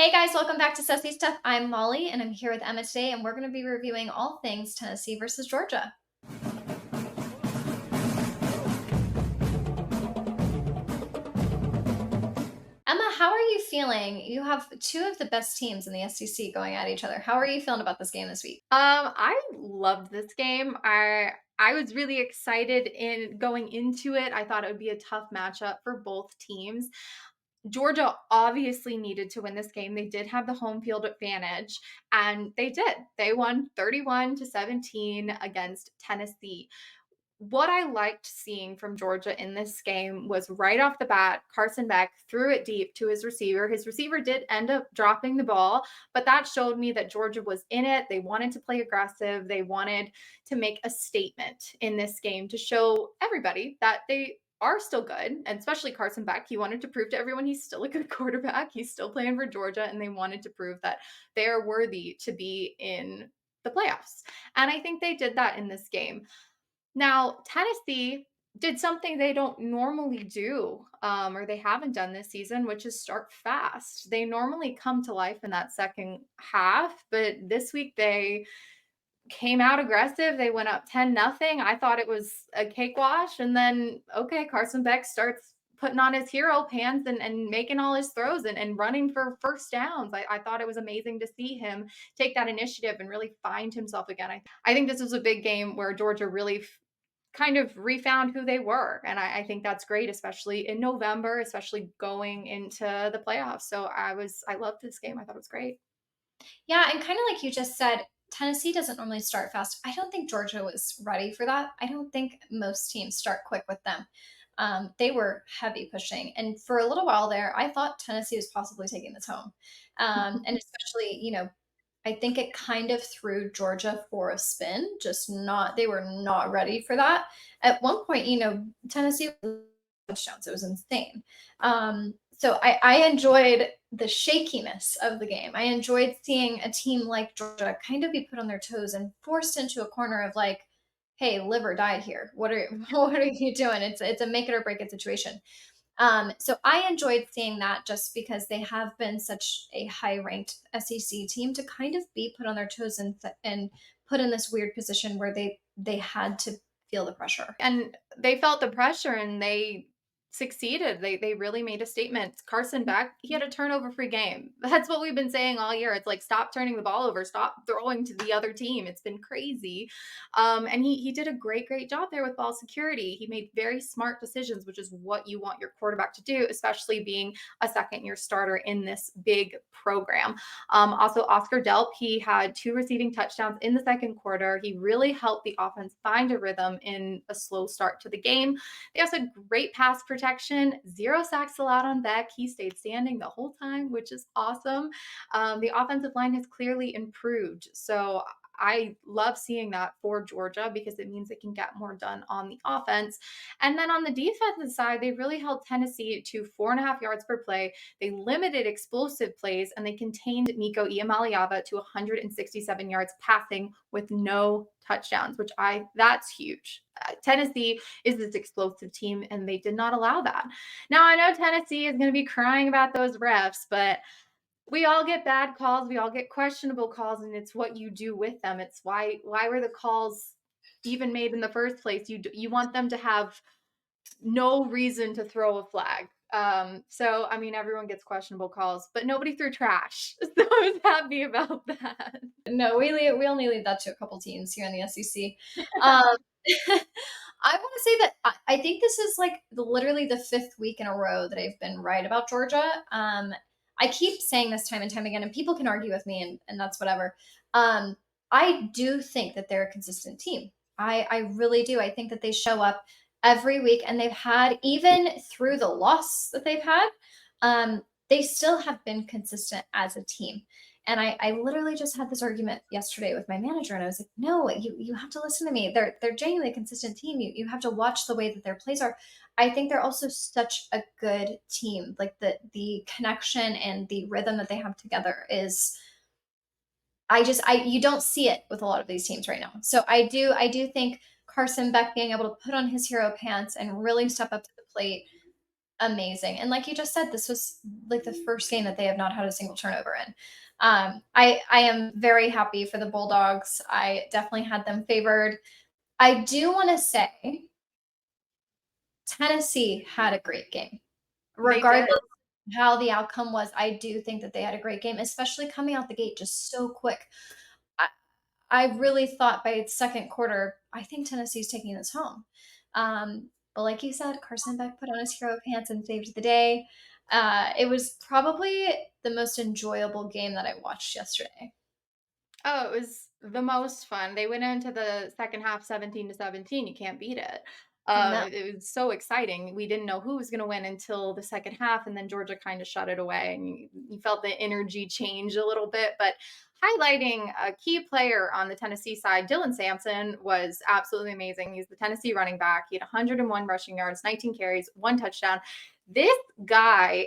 Hey guys, welcome back to Sassy Stuff. I'm Molly and I'm here with Emma today, and we're going to be reviewing all things Tennessee versus Georgia. Emma, how are you feeling? You have two of the best teams in the SEC going at each other. How are you feeling about this game this week? I loved this game. I was really excited in going into it. I thought it would be a tough matchup for both teams. Georgia obviously needed to win this game. They did have the home field advantage, and they did. They won 31-17 against Tennessee. What I liked seeing from Georgia in this game was right off the bat, Carson Beck threw it deep to his receiver. His receiver did end up dropping the ball, but that showed me that Georgia was in it. They wanted to play aggressive. They wanted to make a statement in this game to show everybody that they are still good, and especially Carson Beck. He wanted to prove to everyone he's still a good quarterback. He's still playing for Georgia, and they wanted to prove that they're worthy to be in the playoffs. And I think they did that in this game. Now, Tennessee did something they don't normally do, or they haven't done this season, which is start fast. They normally come to life in that second half, but this week they came out aggressive. They went up 10-0. I thought it was a cakewalk. And then, okay, Carson Beck starts putting on his hero pants and making all his throws and running for first downs. I thought it was amazing to see him take that initiative and really find himself again. I think this was a big game where Georgia really kind of refound who they were. And I think that's great, especially in November, especially going into the playoffs. So I loved this game. I thought it was great. Yeah, and kind of like you just said, Tennessee doesn't normally start fast. I don't think Georgia was ready for that. I don't think most teams start quick with them. They were heavy pushing. And for a little while there, I thought Tennessee was possibly taking this home. And especially, I think it kind of threw Georgia for a spin, just not, they were not ready for that. At one point, Tennessee touchdowns. It was insane. So I enjoyed the shakiness of the game. I enjoyed seeing a team like Georgia kind of be put on their toes and forced into a corner of like, hey, live or die here. What are what are you doing? It's a make it or break it situation. So I enjoyed seeing that just because they have been such a high ranked SEC team to kind of be put on their toes and put in this weird position where they had to feel the pressure. And they felt the pressure and they succeeded. They really made a statement. Carson Beck, he had a turnover free game. That's what we've been saying all year. It's like stop turning the ball over, stop throwing to the other team. It's been crazy. And he did a great job there with ball security. He made very smart decisions, which is what you want your quarterback to do, especially being a second year starter in this big program. Also, Oscar Delp, he had 2 receiving touchdowns in the second quarter. He really helped the offense find a rhythm in a slow start to the game. They also had great pass protection, 0 sacks allowed on Beck. He stayed standing the whole time, which is awesome. The offensive line has clearly improved. So I love seeing that for Georgia because it means they can get more done on the offense. And then on the defensive side, they really held Tennessee to 4.5 yards per play. They limited explosive plays and they contained Nico Iamaleava to 167 yards passing with no touchdowns, which that's huge. Tennessee is this explosive team and they did not allow that. Now I know Tennessee is going to be crying about those refs, but we all get bad calls, we all get questionable calls, and it's what you do with them. It's why were the calls even made in the first place? You want them to have no reason to throw a flag. So I mean, everyone gets questionable calls, but nobody threw trash. So I was happy about that. No, we only leave that to a couple teams here in the SEC. Um, I want to say that I think this is like literally the fifth week in a row that I've been right about Georgia. I keep saying this time and time again, and people can argue with me, and that's whatever. Um, I do think that they're a consistent team. I really do. I think that they show up every week, and they've had even through the loss that they've had, they still have been consistent as a team. And I literally just had this argument yesterday with my manager, and I was like, no, you have to listen to me. They're genuinely a consistent team. You have to watch the way that their plays are. I think they're also such a good team. Like the connection and the rhythm that they have together is I you don't see it with a lot of these teams right now. So I do think Carson Beck being able to put on his hero pants and really step up to the plate amazing. And like you just said, this was like the first game that they have not had a single turnover in. I am very happy for the Bulldogs. I definitely had them favored. I do want to say Tennessee had a great game. They Regardless did. of how the outcome was, I do think that they had a great game, especially coming out the gate just so quick. I, I really thought by second quarter, I think Tennessee's taking this home. But like you said, Carson Beck put on his hero pants and saved the day. It was probably the most enjoyable game that I watched yesterday. Oh, it was the most fun. They went into the second half 17-17. You can't beat it. No, It was so exciting. We didn't know who was going to win until the second half, and then Georgia kind of shut it away, and you felt the energy change a little bit. But highlighting a key player on the Tennessee side, Dylan Sampson was absolutely amazing. He's the Tennessee running back. He had 101 rushing yards, 19 carries, one touchdown. This guy,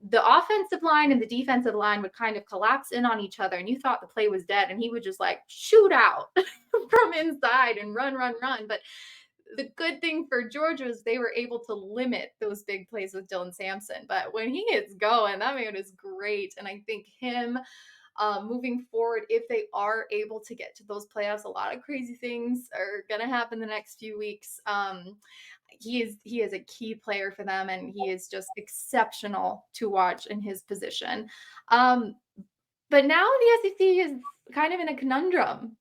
the offensive line and the defensive line would kind of collapse in on each other, and you thought the play was dead, and he would just like shoot out from inside and run, run, run. But the good thing for Georgia is they were able to limit those big plays with Dylan Sampson. But when he gets going, that man is great. And I think him moving forward, if they are able to get to those playoffs, a lot of crazy things are going to happen the next few weeks. He is a key player for them, and he is just exceptional to watch in his position. Um, but now the SEC is kind of in a conundrum.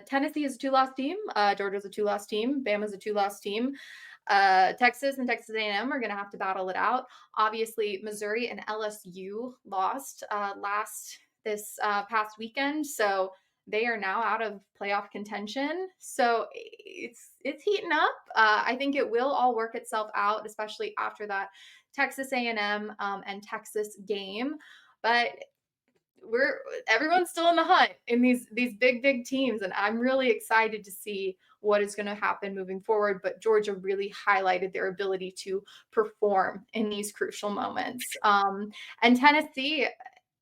Tennessee is a two-loss team. Georgia's a two-loss team. Bama's a two-loss team. Texas and Texas A&M are going to have to battle it out. Obviously, Missouri and LSU lost last this past weekend, so they are now out of playoff contention. So it's heating up. I think it will all work itself out, especially after that Texas A&M and Texas game. But we're everyone's still in the hunt in these big teams, and I'm really excited to see what is going to happen moving forward. But Georgia really highlighted their ability to perform in these crucial moments. And Tennessee,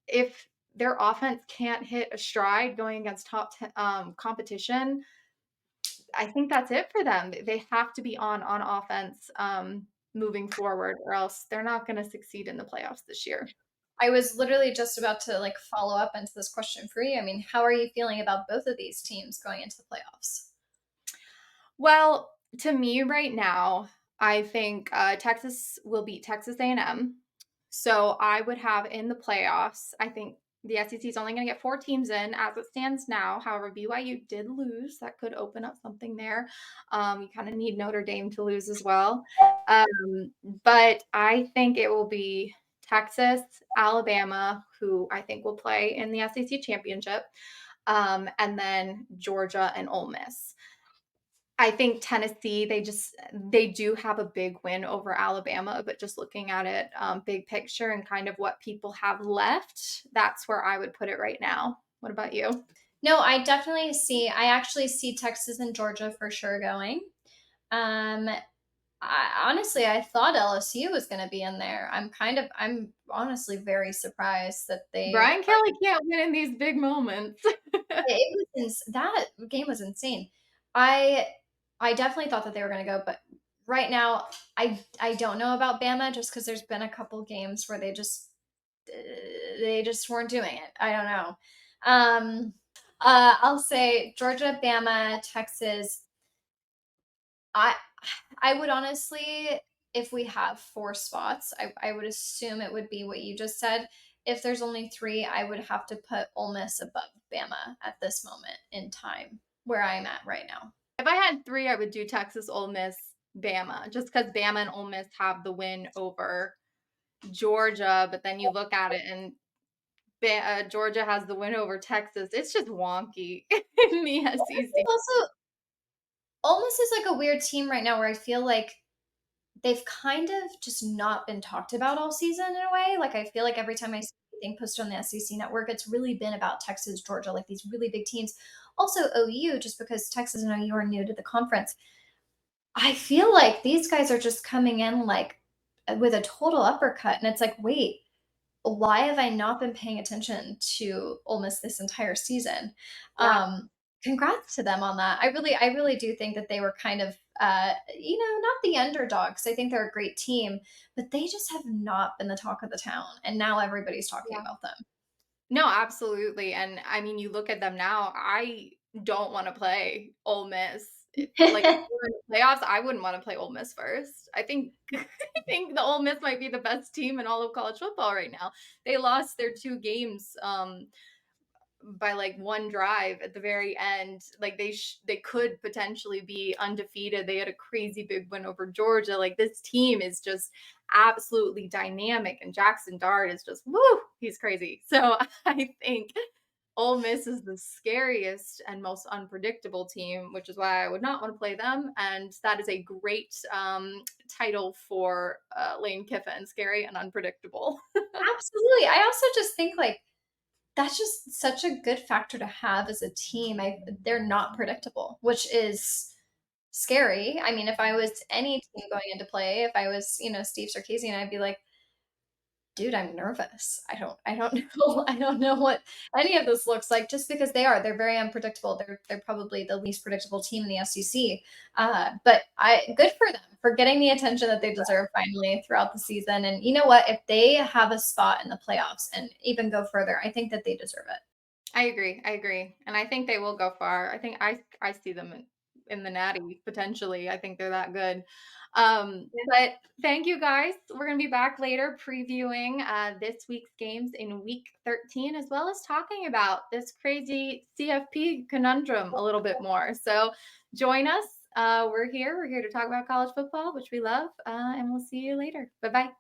if their offense can't hit a stride going against competition, I think that's it for them. They have to be on offense moving forward, or else they're not going to succeed in the playoffs this year. I was literally just about to like follow up into this question for you. I mean, how are you feeling about both of these teams going into the playoffs? Well, to me right now, I think Texas will beat Texas A&M. So I would have in the playoffs. I think the SEC is only going to get 4 teams in as it stands now. However, BYU did lose. That could open up something there. You kind of need Notre Dame to lose as well. But I think it will be Texas, Alabama, who I think will play in the SEC championship, and then Georgia and Ole Miss. I think Tennessee, they do have a big win over Alabama, but just looking at it, big picture and kind of what people have left, that's where I would put it right now. What about you? No, I actually see Texas and Georgia for sure going. Um, honestly, I thought LSU was going to be in there. I'm honestly very surprised that they Brian Kelly can't win in these big moments. that game was insane. I I definitely thought that they were going to go, but right now I don't know about Bama just because there's been a couple games where they just weren't doing it. I don't know. Um, I'll say Georgia, Bama, Texas. I I would honestly, if we have 4 spots, I would assume it would be what you just said. If there's only 3, I would have to put Ole Miss above Bama at this moment in time where I'm at right now. If I had 3, I would do Texas, Ole Miss, Bama, just because Bama and Ole Miss have the win over Georgia. But then you look at it and Georgia has the win over Texas. It's just wonky in the SEC. Also, Ole Miss is like a weird team right now where I feel like they've kind of just not been talked about all season in a way. Like I feel like every time I see anything posted on the SEC network, it's really been about Texas, Georgia, like these really big teams. Also OU, just because Texas and OU are new to the conference. I feel like these guys are just coming in like with a total uppercut, and it's like, wait, why have I not been paying attention to Ole Miss this entire season? Yeah. Congrats to them on that. I really do think that they were kind of Not the underdogs. I think they're a great team, but they just have not been the talk of the town. And now everybody's talking Yeah. about them. No, absolutely, and I mean, you look at them now, I don't wanna play Ole Miss. Like, if we were in the playoffs, I wouldn't wanna play Ole Miss first. I think I think the Ole Miss might be the best team in all of college football right now. They lost their 2 games, by like one drive at the very end. Like they could potentially be undefeated. They had a crazy big win over Georgia. Like this team is just absolutely dynamic, and Jackson Dart is just woo, he's crazy. So I think Ole Miss is the scariest and most unpredictable team, which is why I would not want to play them. And that is a great title for Lane Kiffin, scary and unpredictable. Absolutely. I also just think like that's just such a good factor to have as a team. They're not predictable, which is scary. I mean, if I was any team going into play, if I was, Steve Sarkisian, I'd be like, dude, I'm nervous. I don't know. I don't know what any of this looks like just because they're very unpredictable. They're probably the least predictable team in the SEC. But I good for them for getting the attention that they deserve finally throughout the season. And you know what? If they have a spot in the playoffs and even go further, I think that they deserve it. I agree. I agree, and I think they will go far. I think I see them in the Natty potentially. I think they're that good. But thank you guys. We're gonna be back later previewing this week's games in Week 13, as well as talking about this crazy CFP conundrum a little bit more. So join us. We're here. We're here to talk about college football, which we love, and we'll see you later. Bye bye.